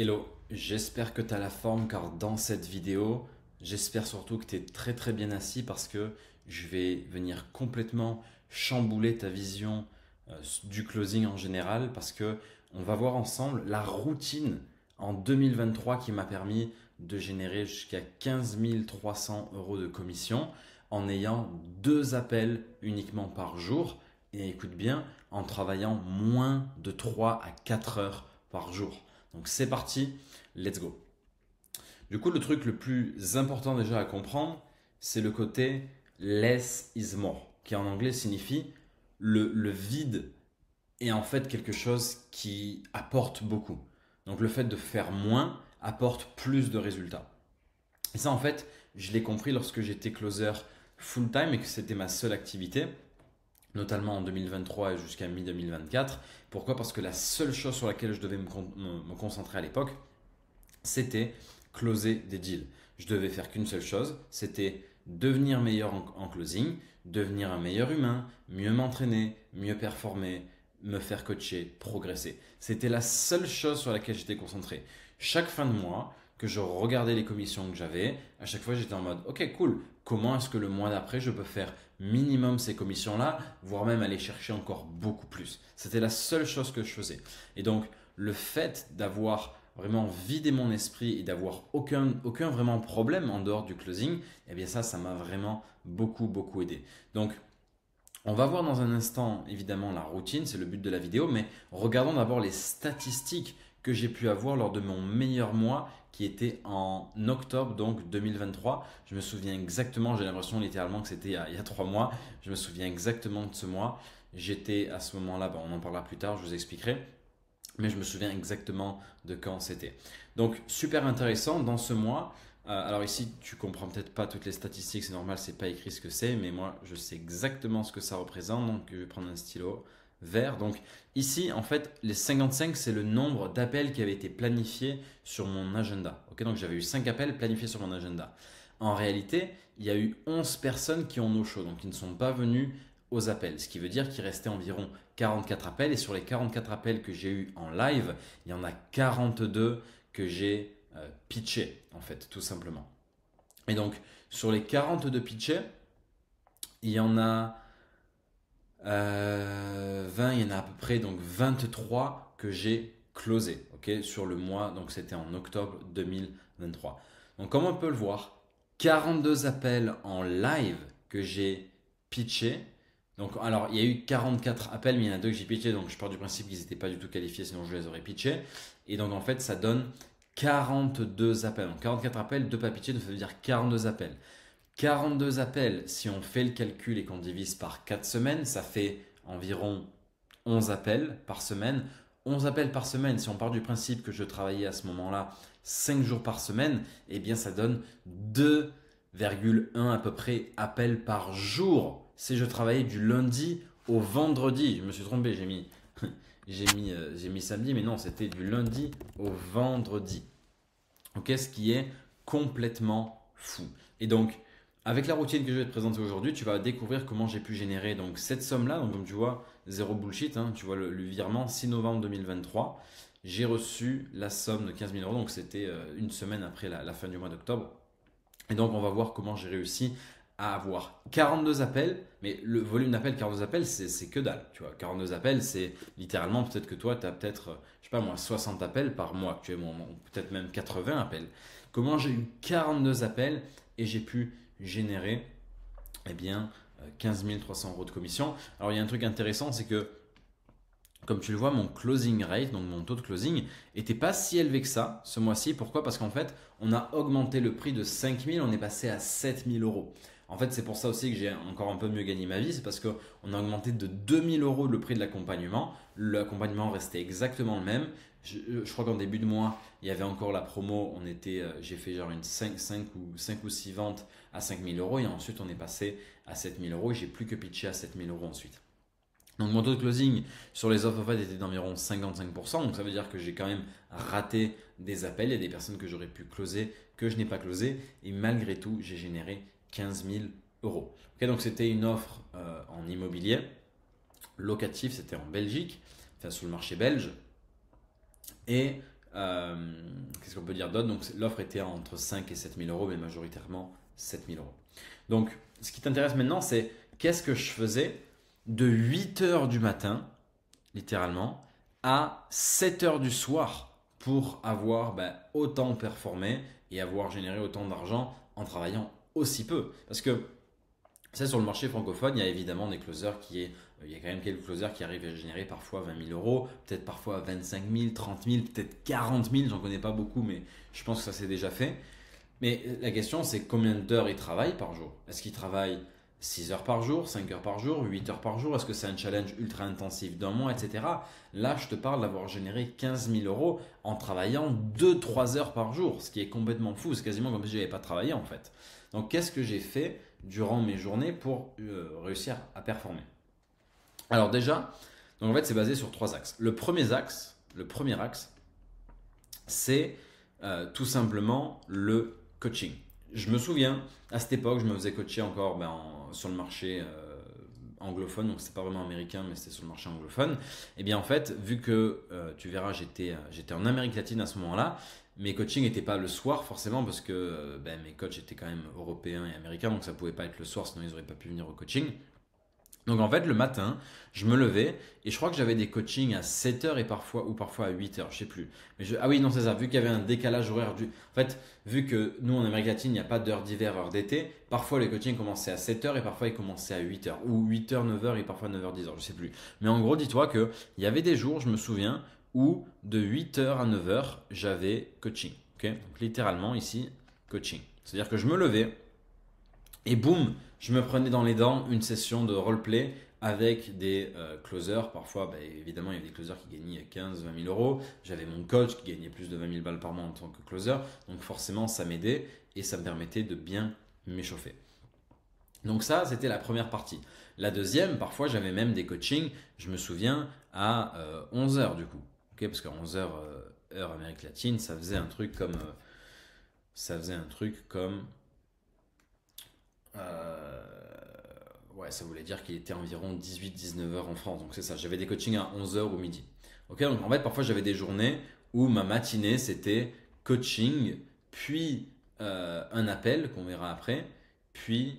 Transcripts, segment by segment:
Hello, j'espère que tu as la forme car dans cette vidéo, j'espère surtout que tu es très bien assis parce que je vais venir complètement chambouler ta vision du closing en général parce que on va voir ensemble la routine en 2023 qui m'a permis de générer jusqu'à 15 300 euros de commission en ayant 2 appels uniquement par jour et écoute bien, en travaillant moins de 3 à 4 heures par jour. Donc c'est parti, let's go. Du coup, le truc le plus important déjà à comprendre, c'est le côté less is more, qui en anglais signifie le vide est en fait quelque chose qui apporte beaucoup. Donc le fait de faire moins apporte plus de résultats. Et ça en fait, je l'ai compris lorsque j'étais closer full time et que c'était ma seule activité, notamment en 2023 et jusqu'à mi-2024. Pourquoi? Parce que la seule chose sur laquelle je devais me concentrer à l'époque, c'était closer des deals. Je devais faire qu'une seule chose, c'était devenir meilleur en closing, devenir un meilleur humain, mieux m'entraîner, mieux performer, me faire coacher, progresser. C'était la seule chose sur laquelle j'étais concentré. Chaque fin de mois, que je regardais les commissions que j'avais, à chaque fois j'étais en mode ok cool, comment est-ce que le mois d'après je peux faire minimum ces commissions-là, voire même aller chercher encore beaucoup plus. C'était la seule chose que je faisais. Et donc le fait d'avoir vraiment vidé mon esprit et d'avoir aucun vraiment problème en dehors du closing, eh bien ça m'a vraiment beaucoup aidé. Donc on va voir dans un instant évidemment la routine, c'est le but de la vidéo, mais regardons d'abord les statistiques que j'ai pu avoir lors de mon meilleur mois qui était en octobre donc 2023. Je me souviens exactement, j'ai l'impression littéralement que c'était il y a 3 mois. Je me souviens exactement de ce mois. J'étais à ce moment-là, on en parlera plus tard, je vous expliquerai. Mais je me souviens exactement de quand c'était. Donc super intéressant dans ce mois. Alors ici, tu comprends peut-être pas toutes les statistiques, c'est normal, c'est pas écrit ce que c'est, mais moi je sais exactement ce que ça représente. Donc je vais prendre un stylo vert. Donc ici, en fait, les 55, c'est le nombre d'appels qui avaient été planifiés sur mon agenda. Ok, donc j'avais eu 5 appels planifiés sur mon agenda. En réalité, il y a eu 11 personnes qui ont no show, donc qui ne sont pas venues aux appels. Ce qui veut dire qu'il restait environ 44 appels. Et sur les 44 appels que j'ai eu en live, il y en a 42 que j'ai pitché, en fait, tout simplement. Et donc, sur les 42 pitchés, il y en a 20, il y en a à peu près donc 23 que j'ai closé, ok, sur le mois, donc c'était en octobre 2023. Donc comme on peut le voir, 42 appels en live que j'ai pitché. Donc alors il y a eu 44 appels, mais il y en a 2 que j'ai pitché, donc je pars du principe qu'ils n'étaient pas du tout qualifiés, sinon je les aurais pitchés. Et donc en fait ça donne 42 appels. Donc 44 appels, 2 pas pitchés, donc ça veut dire 42 appels. 42 appels, si on fait le calcul et qu'on divise par 4 semaines, ça fait environ 11 appels par semaine. 11 appels par semaine, si on part du principe que je travaillais à ce moment-là 5 jours par semaine, eh bien ça donne 2,1 à peu près appels par jour. Si je travaillais du lundi au vendredi, je me suis trompé, j'ai mis samedi, mais non, c'était du lundi au vendredi. Ok, ce qui est complètement fou. Et donc, avec la routine que je vais te présenter aujourd'hui, tu vas découvrir comment j'ai pu générer donc cette somme-là. Donc, comme tu vois, zéro bullshit, hein, tu vois le virement 6 novembre 2023. J'ai reçu la somme de 15 000 euros, donc c'était une semaine après la fin du mois d'octobre. Et donc, on va voir comment j'ai réussi à avoir 42 appels, mais le volume d'appels, 42 appels, c'est que dalle. Tu vois, 42 appels, c'est littéralement, peut-être que toi, tu as peut-être, je sais pas moi, 60 appels par mois actuellement, peut-être même 80 appels. Comment j'ai eu 42 appels et j'ai pu générer eh bien, 15 300 euros de commission. Alors, il y a un truc intéressant, c'est que comme tu le vois, mon closing rate, donc mon taux de closing, était pas si élevé que ça ce mois-ci. Pourquoi? Parce qu'en fait, on a augmenté le prix de 5 000, on est passé à 7 000 euros. En fait, c'est pour ça aussi que j'ai encore un peu mieux gagné ma vie, c'est parce qu'on a augmenté de 2 000 euros le prix de l'accompagnement. L'accompagnement restait exactement le même. Je crois qu'en début de mois, il y avait encore la promo. J'ai fait genre une 5 ou 6 ventes à 5 000 euros et ensuite on est passé à 7 000 euros et j'ai plus que pitché à 7 000 euros ensuite. Donc mon taux de closing sur les offres était d'environ 55%, donc ça veut dire que j'ai quand même raté des appels, il y a des personnes que j'aurais pu closer, que je n'ai pas closé, et malgré tout j'ai généré 15 000 euros. Okay, donc c'était une offre en immobilier locatif, c'était en Belgique, enfin sur le marché belge, et Qu'est-ce qu'on peut dire d'autre? Donc l'offre était entre 5 et 7 000 euros, mais majoritairement 7 000 euros. Donc ce qui t'intéresse maintenant, c'est qu'est-ce que je faisais de 8 heures du matin, littéralement, à 7 heures du soir pour avoir autant performé et avoir généré autant d'argent en travaillant aussi peu. Parce que c'est sur le marché francophone, il y a évidemment des closers il y a quand même quelques closers qui arrivent à générer parfois 20 000 euros, peut-être parfois 25 000, 30 000, peut-être 40 000, j'en connais pas beaucoup, mais je pense que ça s'est déjà fait. Mais la question, c'est combien d'heures ils travaillent par jour? Est-ce qu'ils travaillent 6 heures par jour, 5 heures par jour, 8 heures par jour? Est-ce que c'est un challenge ultra intensif d'un mois, etc. Là, je te parle d'avoir généré 15 000 euros en travaillant 2-3 heures par jour, ce qui est complètement fou. C'est quasiment comme si je n'avais pas travaillé en fait. Donc, qu'est-ce que j'ai fait durant mes journées pour réussir à performer? Alors déjà, donc en fait, c'est basé sur 3 axes. Le premier axe, c'est tout simplement le coaching. Je me souviens, à cette époque, je me faisais coacher encore sur le marché anglophone, donc c'était pas vraiment américain, mais c'était sur le marché anglophone. Et bien en fait, vu que tu verras, j'étais en Amérique latine à ce moment-là, mes coachings n'étaient pas le soir forcément parce que mes coachs étaient quand même européens et américains, donc ça pouvait pas être le soir, sinon ils n'auraient pas pu venir au coaching. Donc en fait, le matin, je me levais et je crois que j'avais des coachings à 7 heures ou parfois à 8 heures, je sais plus. Ah oui, non, c'est ça, vu qu'il y avait un décalage horaire En fait, vu que nous en Amérique latine, il n'y a pas d'heure d'hiver, heure d'été, parfois les coachings commençaient à 7 heures et parfois ils commençaient à 8 heures. Ou 8 heures, 9 heures et parfois 9 heures, 10 heures, je sais plus. Mais en gros, dis-toi qu'il y avait des jours, je me souviens, où de 8 heures à 9 heures, j'avais coaching. Okay, donc littéralement ici, coaching. C'est-à-dire que je me levais et boum, je me prenais dans les dents une session de roleplay avec des closers. Parfois, évidemment, il y avait des closers qui gagnaient 15-20 000 euros. J'avais mon coach qui gagnait plus de 20 000 balles par mois en tant que closer. Donc forcément, ça m'aidait et ça me permettait de bien m'échauffer. Donc ça, c'était la première partie. La deuxième, parfois, j'avais même des coachings, je me souviens, à 11 heures du coup. Okay, parce qu'à 11 heures, heure Amérique latine, ça faisait un truc comme... ouais, ça voulait dire qu'il était environ 18-19 heures en France. Donc c'est ça, j'avais des coachings à 11 heures au midi. Ok, donc en fait, parfois j'avais des journées où ma matinée c'était coaching, puis un appel qu'on verra après. Puis,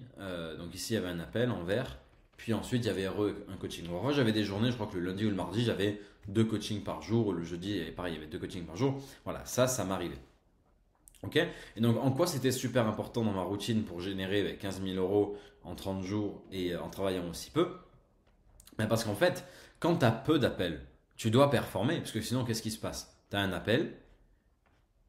donc ici il y avait un appel en vert. Puis ensuite il y avait un coaching. Donc, parfois j'avais des journées, je crois que le lundi ou le mardi j'avais 2 coachings par jour. Ou le jeudi, pareil, il y avait 2 coachings par jour. Voilà, ça m'arrivait. Ok. Et donc, en quoi c'était super important dans ma routine pour générer 15 000 euros en 30 jours et en travaillant aussi peu? Parce qu'en fait, quand tu as peu d'appels, tu dois performer. Parce que sinon, qu'est-ce qui se passe? Tu as un appel,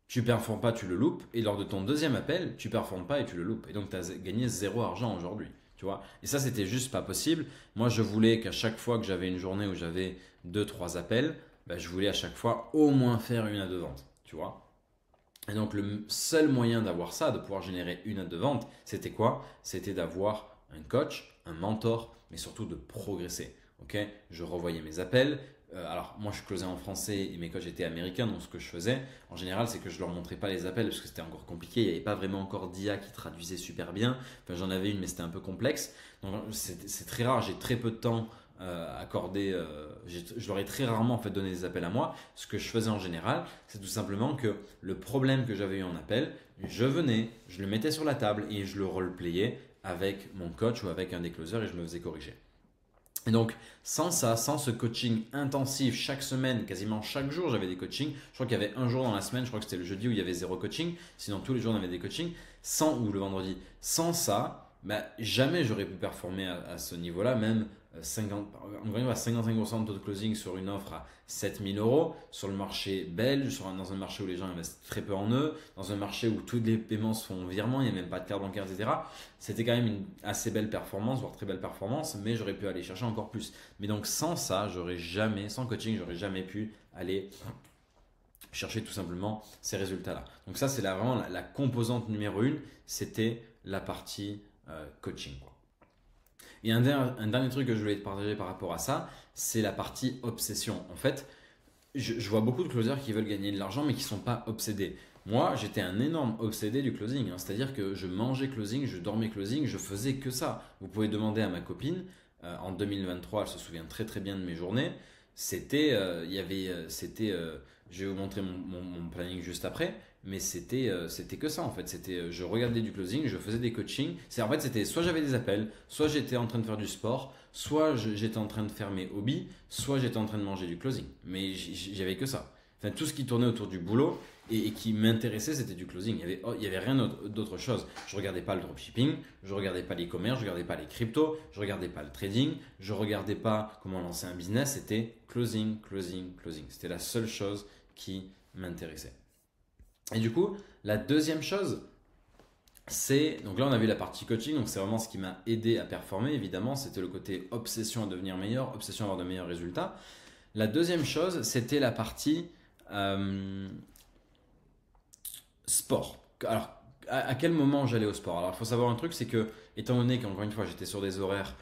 tu performes pas, tu le loupes. Et lors de ton deuxième appel, tu performes pas et tu le loupes. Et donc, tu as gagné zéro argent aujourd'hui. Tu vois? Et ça, c'était juste pas possible. Moi, je voulais qu'à chaque fois que j'avais une journée où j'avais 2-3 appels, je voulais à chaque fois au moins faire une à deux ventes. Tu vois? Et donc le seul moyen d'avoir ça, de pouvoir générer une note de vente, c'était quoi? C'était d'avoir un coach, un mentor, mais surtout de progresser. Okay, je revoyais mes appels. Alors moi je closais en français et mes coachs étaient américains, donc ce que je faisais en général c'est que je leur montrais pas les appels parce que c'était encore compliqué, il n'y avait pas vraiment encore d'IA qui traduisait super bien. Enfin j'en avais une mais c'était un peu complexe. Donc c'est très rare, j'ai très peu de temps accordé, je leur ai très rarement en fait donné des appels à moi. Ce que je faisais en général, c'est tout simplement que le problème que j'avais eu en appel, je venais, je le mettais sur la table et je le roleplayais avec mon coach ou avec un des closers et je me faisais corriger. Et donc, sans ça, sans ce coaching intensif chaque semaine, quasiment chaque jour, j'avais des coachings. Je crois qu'il y avait un jour dans la semaine, je crois que c'était le jeudi où il y avait 0 coaching. Sinon, tous les jours, on avait des coachings. Ou le vendredi. Sans ça, jamais j'aurais pu performer à ce niveau-là, même 55% de taux de closing sur une offre à 7 000 euros, sur le marché belge, dans un marché où les gens investissent très peu en eux, dans un marché où tous les paiements se font en virement, il n'y a même pas de carte bancaire, etc. C'était quand même une assez belle performance, voire très belle performance, mais j'aurais pu aller chercher encore plus. Mais donc sans ça, sans coaching, j'aurais jamais pu aller chercher tout simplement ces résultats-là. Donc ça, c'est vraiment la composante numéro 1, c'était la partie coaching. Et un dernier truc que je voulais te partager par rapport à ça, c'est la partie obsession. En fait, je vois beaucoup de closers qui veulent gagner de l'argent mais qui ne sont pas obsédés. Moi, j'étais un énorme obsédé du closing. C'est-à-dire que je mangeais closing, je dormais closing, je faisais que ça. Vous pouvez demander à ma copine, en 2023, elle se souvient très très bien de mes journées. C'était Je vais vous montrer mon planning juste après, mais c'était que ça en fait. Je regardais du closing, je faisais des coachings. En fait, c'était soit j'avais des appels, soit j'étais en train de faire du sport, soit j'étais en train de faire mes hobbies, soit j'étais en train de manger du closing. Mais j'avais que ça. Enfin, tout ce qui tournait autour du boulot et qui m'intéressait, c'était du closing. Il y avait rien d'autre chose. Je regardais pas le dropshipping, je regardais pas l'e-commerce, je regardais pas les cryptos, je regardais pas le trading, je regardais pas comment lancer un business. C'était closing, closing, closing. C'était la seule chose qui m'intéressait. Et du coup, la deuxième chose, donc là on a vu la partie coaching, donc c'est vraiment ce qui m'a aidé à performer, évidemment, c'était le côté obsession à devenir meilleur, obsession à avoir de meilleurs résultats. La deuxième chose, c'était la partie sport. Alors, à quel moment j'allais au sport? Alors, il faut savoir un truc, c'est que, étant donné qu'encore une fois, j'étais sur des horaires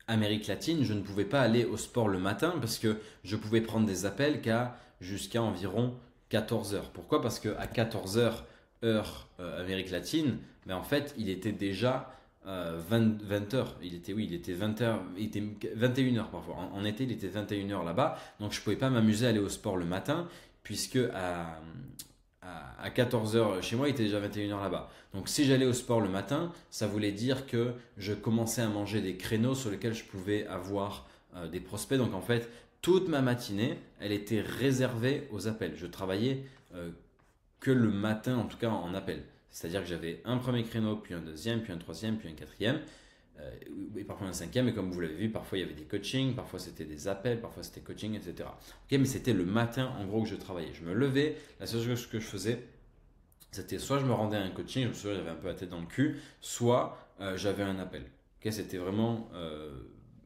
Amérique latine, je ne pouvais pas aller au sport le matin parce que je pouvais prendre des appels jusqu'à environ 14 heures. Pourquoi? Parce qu'à 14 heures, heure Amérique latine, mais en fait, il était déjà 20 heures. Il était 20 heures, il était 21 heures parfois. En été, il était 21 heures là-bas. Donc, je ne pouvais pas m'amuser à aller au sport le matin puisque à 14 heures chez moi, il était déjà 21 heures là-bas. Donc si j'allais au sport le matin, ça voulait dire que je commençais à manger des créneaux sur lesquels je pouvais avoir des prospects. Donc en fait, toute ma matinée, elle était réservée aux appels. Je travaillais que le matin, en tout cas en appel. C'est-à-dire que j'avais un premier créneau, puis un deuxième, puis un troisième, puis un quatrième. Et parfois un cinquième, et comme vous l'avez vu, parfois il y avait des coachings, parfois c'était des appels, parfois c'était coaching, etc. Ok, mais c'était le matin en gros que je travaillais. Je me levais, la seule chose que je faisais, c'était soit je me rendais à un coaching, je me souviens j'avais un peu la tête dans le cul, soit j'avais un appel. Ok, c'était vraiment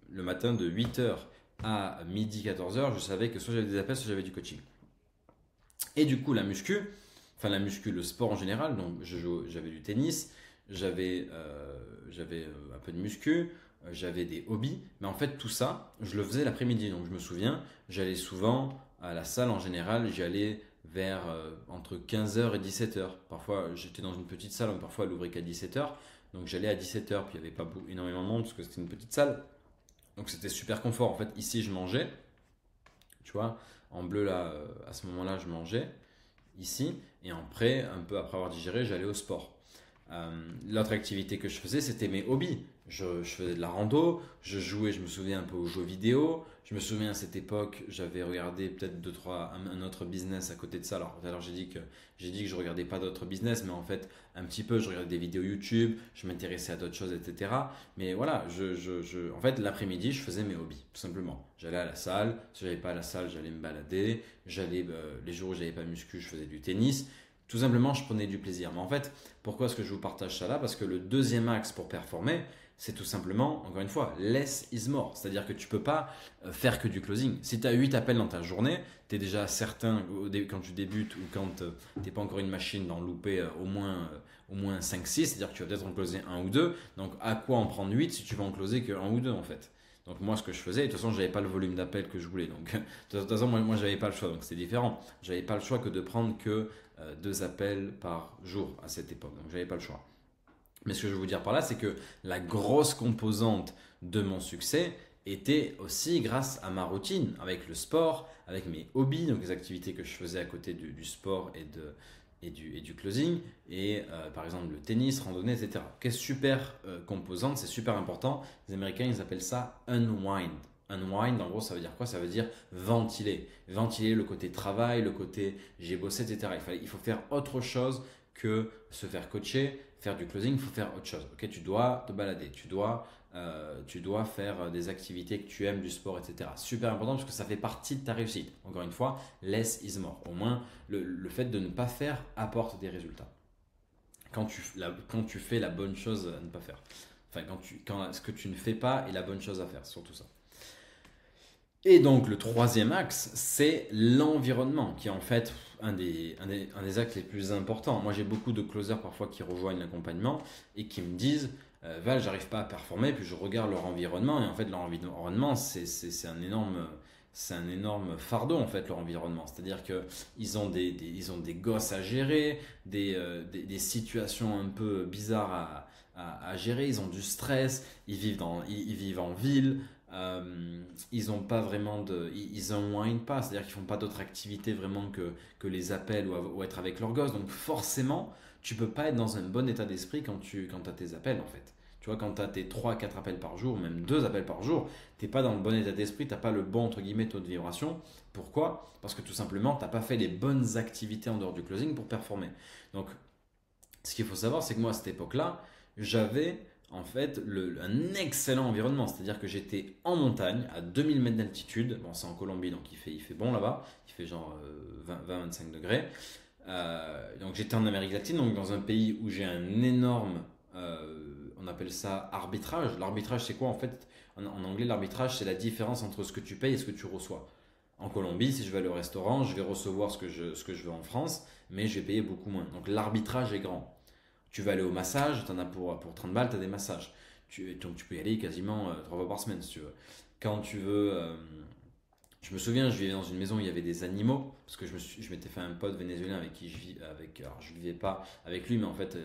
le matin de 8h à midi 14h, je savais que soit j'avais des appels, soit j'avais du coaching. Et du coup, la muscu, le sport en général, donc j'avais du tennis, j'avais un peu de muscu, j'avais des hobbies, mais en fait tout ça, je le faisais l'après-midi. Donc je me souviens, j'allais souvent à la salle en général, j'y allais vers entre 15h et 17h. Parfois j'étais dans une petite salle, donc parfois elle ouvrait qu'à 17h, donc j'allais à 17h, puis il n'y avait pas énormément de monde parce que c'était une petite salle. Donc c'était super confort. En fait, ici je mangeais, tu vois, en bleu là, à ce moment-là je mangeais ici, et après, un peu après avoir digéré, j'allais au sport. L'autre activité que je faisais, c'était mes hobbies. Je faisais de la rando, je jouais, je me souviens un peu aux jeux vidéo. Je me souviens à cette époque, j'avais regardé peut-être un autre business à côté de ça. Alors, tout à l'heure, j'ai dit que je regardais pas d'autres business, mais en fait, un petit peu, je regardais des vidéos YouTube, je m'intéressais à d'autres choses, etc. Mais voilà, en fait, l'après-midi, je faisais mes hobbies, tout simplement. J'allais à la salle, si j'allais pas à la salle, j'allais me balader. Les jours où j'avais pas muscu, je faisais du tennis. Tout simplement, je prenais du plaisir. Mais en fait, pourquoi est-ce que je vous partage ça là? Parce que le deuxième axe pour performer, c'est tout simplement, encore une fois, less is more. C'est-à-dire que tu ne peux pas faire que du closing. Si tu as 8 appels dans ta journée, tu es déjà certain, quand tu débutes ou quand tu n'es pas encore une machine, d'en louper au moins 5-6. C'est-à-dire que tu vas peut-être en closer un ou deux. Donc à quoi en prendre 8 si tu vas en closer que 1 ou 2 en fait? Donc moi, ce que je faisais, de toute façon, je n'avais pas le volume d'appels que je voulais. Donc de toute façon, moi je n'avais pas le choix. Donc c'était différent. Je n'avais pas le choix que de prendre que 2 appels par jour à cette époque. Donc j'avais pas le choix. Mais ce que je veux vous dire par là, c'est que la grosse composante de mon succès était aussi grâce à ma routine, avec le sport, avec mes hobbies, donc les activités que je faisais à côté du sport et du closing, et par exemple le tennis, randonnée, etc. Quelle super composante, c'est super important. Les Américains, ils appellent ça unwind. Unwind, en gros, ça veut dire quoi? Ça veut dire ventiler. Ventiler le côté travail, le côté j'ai bossé, etc. Il faut faire autre chose que se faire coacher, faire du closing, il faut faire autre chose. Okay, tu dois te balader, tu dois faire des activités que tu aimes, du sport, etc. Super important parce que ça fait partie de ta réussite. Encore une fois, less is more. Au moins, le fait de ne pas faire apporte des résultats. Quand tu fais la bonne chose à ne pas faire. Enfin, quand ce que tu ne fais pas est la bonne chose à faire, surtout ça. Et donc le troisième axe, c'est l'environnement, qui est en fait un des axes les plus importants. Moi j'ai beaucoup de closers parfois qui rejoignent l'accompagnement et qui me disent Val, j'arrive pas à performer, puis je regarde leur environnement, et en fait leur environnement c'est un énorme fardeau en fait, leur environnement. C'est-à-dire qu'ils ont des gosses à gérer, des situations un peu bizarres à gérer, ils ont du stress, ils vivent en ville. Ils ont pas vraiment ils unwind pas, c'est-à-dire qu'ils font pas d'autres activités vraiment que les appels ou être avec leur gosse. Donc forcément, tu peux pas être dans un bon état d'esprit quand as tes appels en fait. Tu vois, quand tu as tes 3 4 appels par jour, même 2 appels par jour, t'es pas dans le bon état d'esprit, t'as pas le bon entre guillemets taux de vibration. Pourquoi? Parce que tout simplement, t'as pas fait les bonnes activités en dehors du closing pour performer. Donc ce qu'il faut savoir, c'est que moi, à cette époque-là, j'avais en fait un excellent environnement. C'est-à-dire que j'étais en montagne, à 2000 mètres d'altitude. Bon, c'est en Colombie, donc il fait bon là-bas. Il fait genre 20-25 degrés. Donc j'étais en Amérique latine, donc dans un pays où j'ai un énorme, on appelle ça arbitrage. L'arbitrage, c'est quoi en fait? En anglais, l'arbitrage, c'est la différence entre ce que tu payes et ce que tu reçois. En Colombie, si je vais aller au restaurant, je vais recevoir ce que je veux en France, mais je vais payer beaucoup moins. Donc l'arbitrage est grand. Tu vas aller au massage, tu en as pour 30 balles, tu as des massages. Donc tu peux y aller quasiment 3 fois par semaine si tu veux. Quand tu veux. Je me souviens, je vivais dans une maison où il y avait des animaux, parce que je m'étais fait un pote vénézuélien avec qui je vis. Alors je vivais pas avec lui, mais en fait,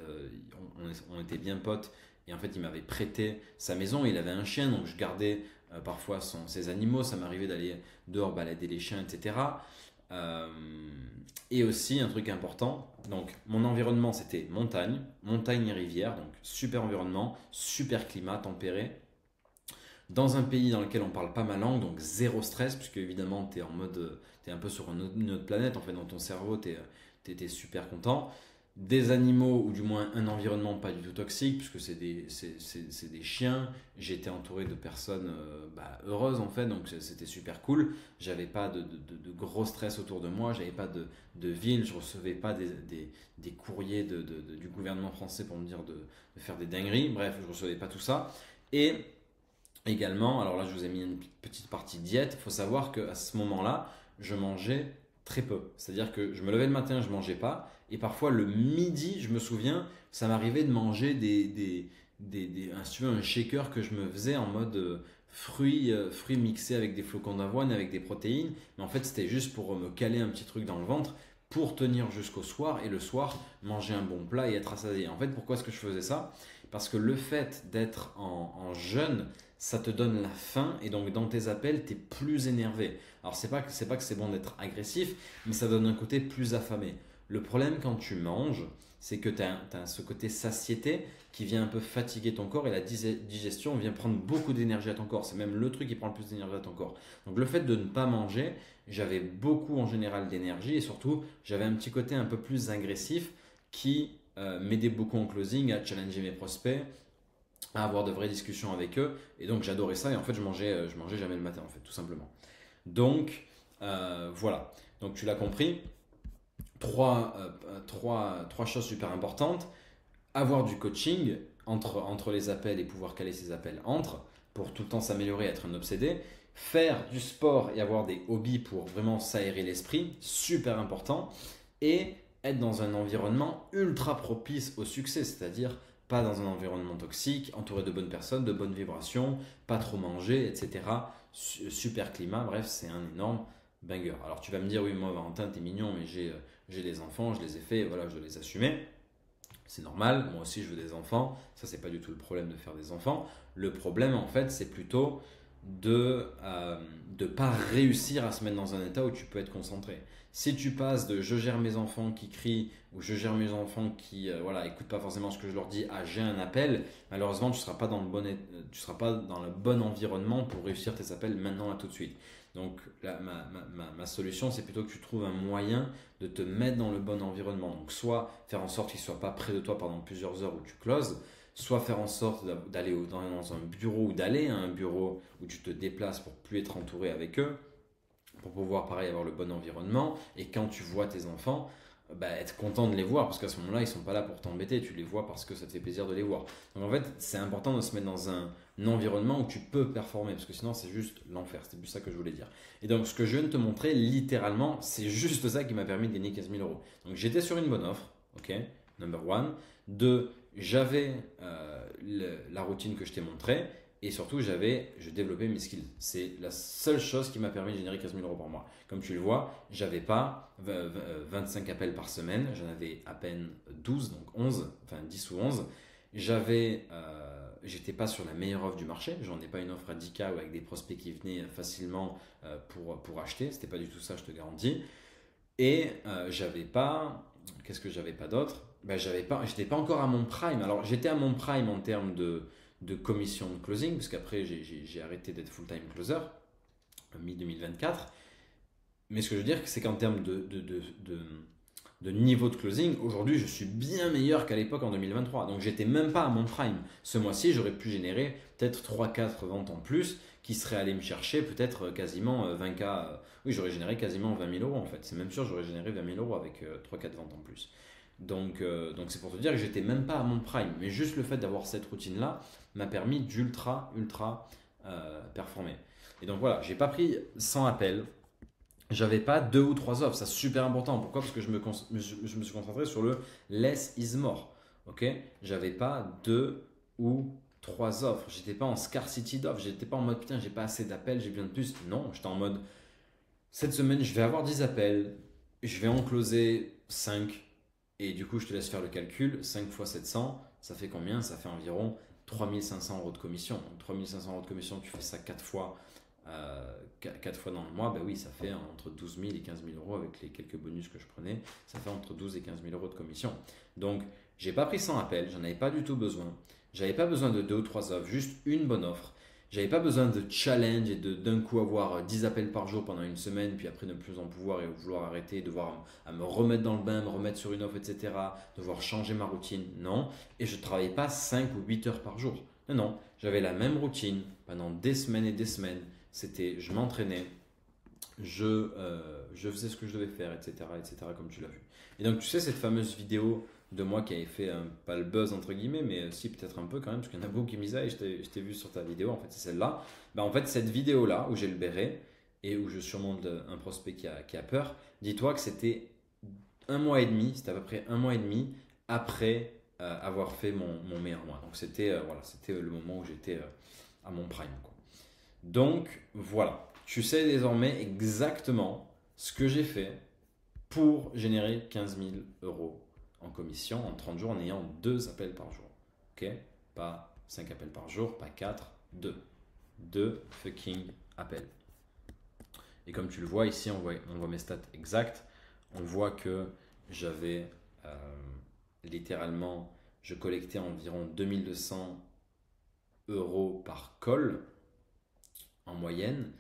on était bien potes. Et en fait, il m'avait prêté sa maison. Il avait un chien, donc je gardais parfois ses animaux. Ça m'arrivait d'aller dehors balader les chiens, etc. Euh, et aussi un truc important, donc mon environnement c'était montagne et rivière, donc super environnement, super climat tempéré, dans un pays dans lequel on parle pas ma langue, donc zéro stress, puisque évidemment tu es en mode, tu es un peu sur une autre planète, en fait dans ton cerveau tu es super content. Des animaux, ou du moins un environnement pas du tout toxique, puisque c'est des chiens. J'étais entouré de personnes heureuses en fait, donc c'était super cool. J'avais pas de gros stress autour de moi, j'avais pas de ville, je recevais pas des courriers du gouvernement français pour me dire de faire des dingueries. Bref, je recevais pas tout ça. Et également, alors là je vous ai mis une petite partie diète, il faut savoir qu'à ce moment-là, je mangeais très peu. C'est-à-dire que je me levais le matin, je mangeais pas, et parfois le midi, je me souviens, ça m'arrivait de manger si tu veux, un shaker que je me faisais en mode fruits mixés avec des flocons d'avoine, avec des protéines, mais en fait c'était juste pour me caler un petit truc dans le ventre, pour tenir jusqu'au soir, et le soir, manger un bon plat et être rassasié. En fait, pourquoi est-ce que je faisais ça? Parce que le fait d'être en jeûne, ça te donne la faim et donc dans tes appels, tu es plus énervé. Alors c'est pas que c'est bon d'être agressif, mais ça donne un côté plus affamé. Le problème quand tu manges, c'est que tu as ce côté satiété qui vient un peu fatiguer ton corps et la digestion vient prendre beaucoup d'énergie à ton corps. C'est même le truc qui prend le plus d'énergie à ton corps. Donc le fait de ne pas manger, j'avais beaucoup en général d'énergie et surtout j'avais un petit côté un peu plus agressif qui m'aidait beaucoup en closing, à challenger mes prospects, à avoir de vraies discussions avec eux. Et donc j'adorais ça et en fait je mangeais jamais le matin en fait, tout simplement. Donc voilà, donc tu l'as compris, trois choses super importantes. Avoir du coaching entre les appels et pouvoir caler ses appels pour tout le temps s'améliorer, être un obsédé. Faire du sport et avoir des hobbies pour vraiment s'aérer l'esprit, super important. Et être dans un environnement ultra propice au succès, c'est-à-dire pas dans un environnement toxique, entouré de bonnes personnes, de bonnes vibrations, pas trop manger, etc. Super climat, bref, c'est un énorme banger. Alors tu vas me dire, oui, moi Valentin, t'es mignon, mais j'ai des enfants, je les ai faits, voilà, je dois les assumer. C'est normal, moi aussi je veux des enfants, ça c'est pas du tout le problème de faire des enfants. Le problème en fait c'est plutôt de ne pas réussir à se mettre dans un état où tu peux être concentré. Si tu passes de je gère mes enfants qui crient ou je gère mes enfants qui voilà, écoutent pas forcément ce que je leur dis à j'ai un appel, malheureusement tu seras pas dans le bon, tu seras pas dans le bon environnement pour réussir tes appels maintenant là tout de suite. Donc là, ma solution c'est plutôt que tu trouves un moyen de te mettre dans le bon environnement. Donc soit faire en sorte qu'ils ne soient pas près de toi pendant plusieurs heures où tu closes, soit faire en sorte d'aller dans un bureau ou d'aller à un bureau où tu te déplaces pour plus être entouré avec eux, pour pouvoir pareil avoir le bon environnement. Et quand tu vois tes enfants, être content de les voir parce qu'à ce moment-là ils sont pas là pour t'embêter, tu les vois parce que ça te fait plaisir de les voir. Donc en fait c'est important de se mettre dans un environnement où tu peux performer parce que sinon c'est juste l'enfer, c'était plus ça que je voulais dire. Et donc ce que je viens de te montrer littéralement c'est juste ça qui m'a permis de gagner 15 000 euros. Donc j'étais sur une bonne offre, ok, number one. Deux, j'avais la routine que je t'ai montrée. Et surtout, je développais mes skills. C'est la seule chose qui m'a permis de générer 15 000 euros par mois. Comme tu le vois, j'avais pas 25 appels par semaine, j'en avais à peine 12, donc 11, enfin 10 ou 11. J'étais pas sur la meilleure offre du marché, j'en ai pas une offre à 10K ou avec des prospects qui venaient facilement pour acheter, c'était pas du tout ça, je te garantis. Et j'avais pas, qu'est-ce que j'avais pas d'autre? Ben, j'étais pas encore à mon prime. Alors j'étais à mon prime en termes de commission de closing, parce qu'après j'ai arrêté d'être full-time closer, mi-2024. Mais ce que je veux dire, c'est qu'en termes de niveau de closing, aujourd'hui, je suis bien meilleur qu'à l'époque en 2023. Donc, j'étais même pas à mon prime. Ce mois-ci, j'aurais pu générer peut-être 3-4 ventes en plus qui seraient allées me chercher peut-être quasiment 20K. Oui, j'aurais généré quasiment 20 000 euros en fait. C'est même sûr, j'aurais généré 20 000 euros avec 3-4 ventes en plus. Donc c'est pour te dire que j'étais même pas à mon prime. Mais juste le fait d'avoir cette routine-là m'a permis ultra performer. Et donc voilà, j'ai pas pris 100 appels. J'avais pas 2 ou 3 offres, ça c'est super important. Pourquoi? Parce que je me suis concentré sur le less is more. Ok? J'avais pas 2 ou 3 offres. J'étais pas en scarcity d'offres. J'étais pas en mode putain, j'ai pas assez d'appels, j'ai besoin de plus. Non, j'étais en mode cette semaine, je vais avoir 10 appels, je vais en closer 5. Et du coup, je te laisse faire le calcul. 5 fois 700, ça fait combien? Ça fait environ 3 500 € de commission. Donc 3 500 € de commission, tu fais ça 4 fois. 4 fois dans le mois, ben oui, ça fait entre 12 000 et 15 000 euros avec les quelques bonus que je prenais. Ça fait entre 12 et 15 000 euros de commission. Donc, j'ai pas pris 100 appels, j'en avais pas du tout besoin. J'avais pas besoin de 2 ou 3 offres, juste une bonne offre. J'avais pas besoin de challenge et de d'un coup avoir 10 appels par jour pendant une semaine, puis après ne plus en pouvoir et vouloir arrêter, devoir à me remettre dans le bain, me remettre sur une offre, etc. Devoir changer ma routine. Non. Et je travaillais pas 5 ou 8 heures par jour. Non, non. J'avais la même routine pendant des semaines et des semaines. C'était, je m'entraînais, je faisais ce que je devais faire, etc., comme tu l'as vu. Et donc, tu sais, cette fameuse vidéo de moi qui avait fait, pas le buzz entre guillemets, mais si, peut-être un peu quand même, parce qu'il y en a beaucoup qui me disaient, je t'ai vu sur ta vidéo, en fait, c'est celle-là. Ben, en fait, cette vidéo-là, où j'ai le béret et où je surmonte un prospect qui a peur, dis-toi que c'était 1 mois et demi, c'était à peu près 1 mois et demi après avoir fait mon meilleur mois. Donc, c'était voilà, c'était le moment où j'étais à mon prime, quoi. Donc voilà, tu sais désormais exactement ce que j'ai fait pour générer 15 000 € en commission en 30 jours en ayant 2 appels par jour. Ok? Pas 5 appels par jour, pas 4, 2. 2 fucking appels. Et comme tu le vois ici, on voit mes stats exactes. On voit que j'avais littéralement, je collectais environ 2200 € par call en moyenne,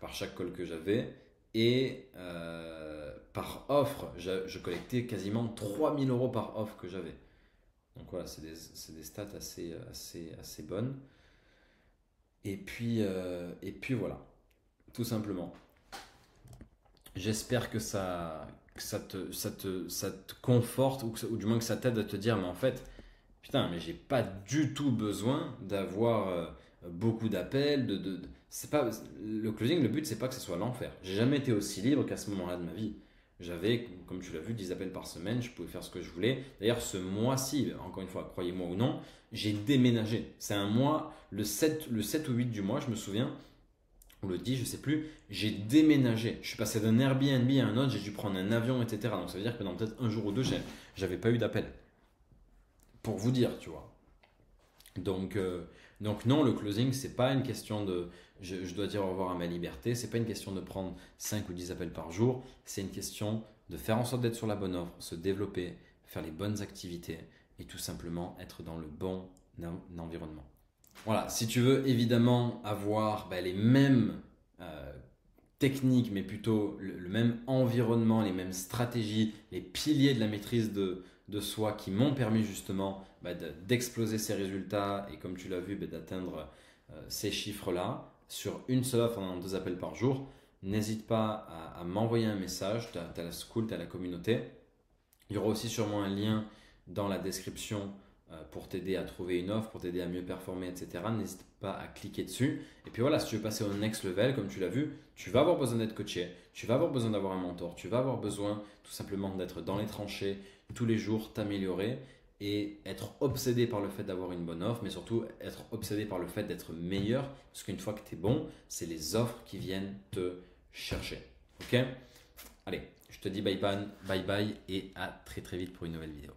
par chaque call que j'avais. Et par offre, je collectais quasiment 3000 € par offre que j'avais. Donc voilà, c'est des stats assez bonnes. Et puis voilà, tout simplement. J'espère que ça te conforte, ou du moins que ça t'aide à te dire, mais en fait, putain, mais j'ai pas du tout besoin d'avoir beaucoup d'appels. C'est pas, le closing, le but, c'est pas que ce soit l'enfer. J'ai jamais été aussi libre qu'à ce moment-là de ma vie. J'avais, comme tu l'as vu, 10 appels par semaine, je pouvais faire ce que je voulais. D'ailleurs, ce mois-ci, encore une fois, croyez-moi ou non, j'ai déménagé. C'est un mois, le 7 ou 8 du mois, je me souviens, ou le 10, je sais plus, j'ai déménagé. Je suis passé d'un Airbnb à un autre, j'ai dû prendre un avion, etc. Donc ça veut dire que dans peut-être un jour ou deux, j'avais pas eu d'appel. Pour vous dire, tu vois. Donc non, le closing, c'est pas une question de je dois dire au revoir à ma liberté, c'est pas une question de prendre 5 ou 10 appels par jour, c'est une question de faire en sorte d'être sur la bonne offre, se développer, faire les bonnes activités et tout simplement être dans le bon environnement. Voilà, si tu veux évidemment avoir les mêmes techniques, mais plutôt le même environnement, les mêmes stratégies, les piliers de la maîtrise de soi qui m'ont permis justement d'exploser ces résultats et comme tu l'as vu, d'atteindre ces chiffres-là sur une seule offre en 2 appels par jour, n'hésite pas à m'envoyer un message, tu as la school, tu as la communauté. Il y aura aussi sûrement un lien dans la description pour t'aider à trouver une offre, pour t'aider à mieux performer, etc. N'hésite pas à cliquer dessus. Et puis voilà, si tu veux passer au next level, comme tu l'as vu, tu vas avoir besoin d'être coaché, tu vas avoir besoin d'avoir un mentor, tu vas avoir besoin tout simplement d'être dans les tranchées tous les jours, t'améliorer et être obsédé par le fait d'avoir une bonne offre, mais surtout être obsédé par le fait d'être meilleur, parce qu'une fois que tu es bon, c'est les offres qui viennent te chercher. Ok? Allez, je te dis bye bye et à très très vite pour une nouvelle vidéo.